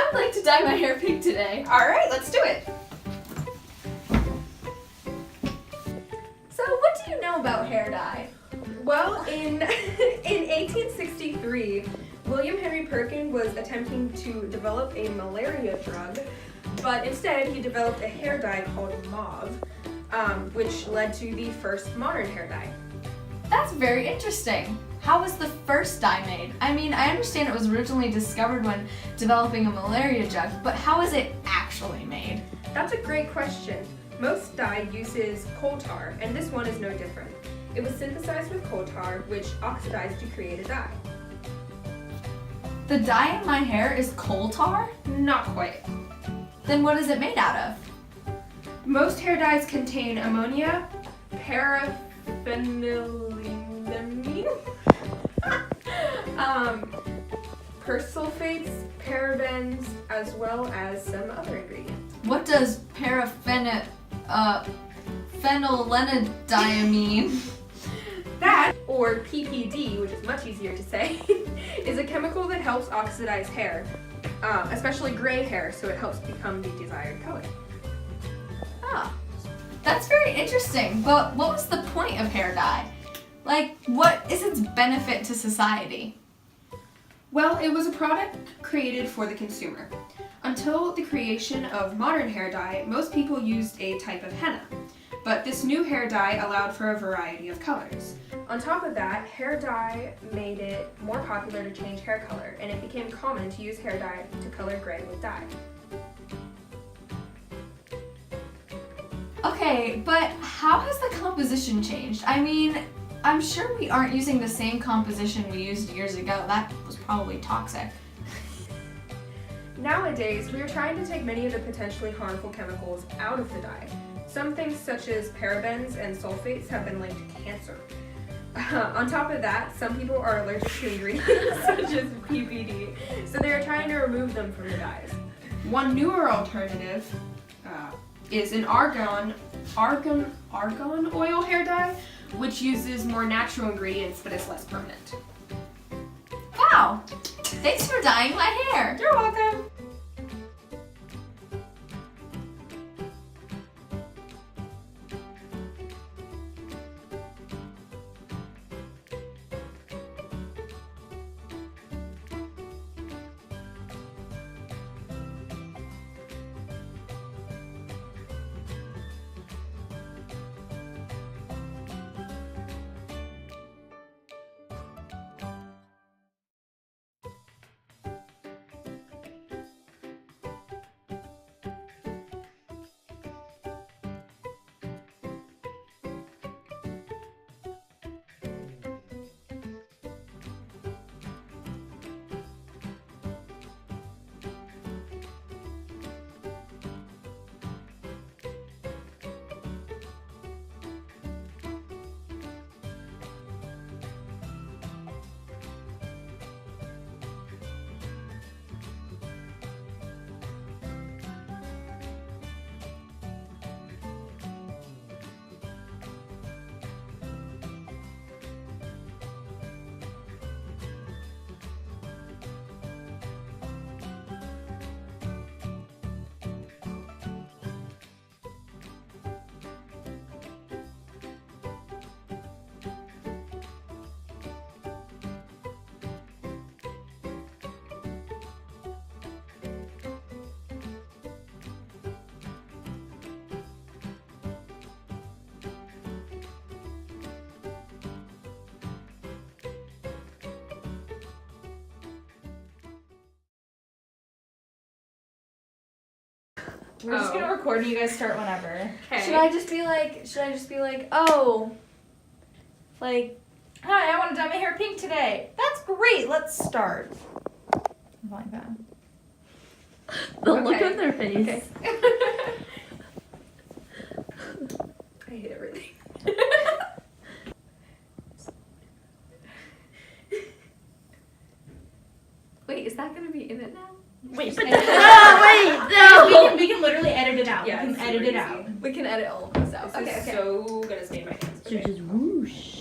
I would like to dye my hair pink today. Alright, let's do it. So what do you know about hair dye? Well, in 1863, William Henry Perkin was attempting to develop a malaria drug, but instead he developed a hair dye called mauve, which led to the first modern hair dye. That's very interesting. How was the first dye made? I mean, I understand it was originally discovered when developing a malaria drug, but how is it actually made? That's a great question. Most dye uses coal tar, and this one is no different. It was synthesized with coal tar, which oxidized to create a dye. The dye in my hair is coal tar? Not quite. Then what is it made out of? Most hair dyes contain ammonia, paraphenylamine, persulfates, parabens, as well as some other ingredients. What does phenylenediamine mean? That, or PPD, which is much easier to say, is a chemical that helps oxidize hair, especially gray hair, so it helps become the desired color. Ah, that's very interesting, but what was the point of hair dye? Like, what is its benefit to society? Well, it was a product created for the consumer. Until the creation of modern hair dye, most people used a type of henna, but this new hair dye allowed for a variety of colors. On top of that, hair dye made it more popular to change hair color, and it became common to use hair dye to color gray with dye. Okay, but how has the composition changed? I mean, I'm sure we aren't using the same composition we used years ago. That was probably toxic. Nowadays, we are trying to take many of the potentially harmful chemicals out of the dye. Some things such as parabens and sulfates have been linked to cancer. On top of that, some people are allergic to ingredients such as PPD, so they are trying to remove them from the dyes. One newer alternative is an argan oil hair dye, which uses more natural ingredients but is less permanent. Wow! Thanks for dyeing my hair! You're welcome! We're just gonna record and you guys start whenever. Okay. Should I just be like, oh, like, Hi, I want to dye my hair pink today. That's great. Let's start. Something like that. The look Okay. on their face. Okay. I hate everything. wait, is that gonna be in it now? Wait, but No, wait, no. we can literally edit it out. Yeah, we it's can edit super it out. easy. We can edit all of this out. This is so gonna stain my hands. So just whoosh.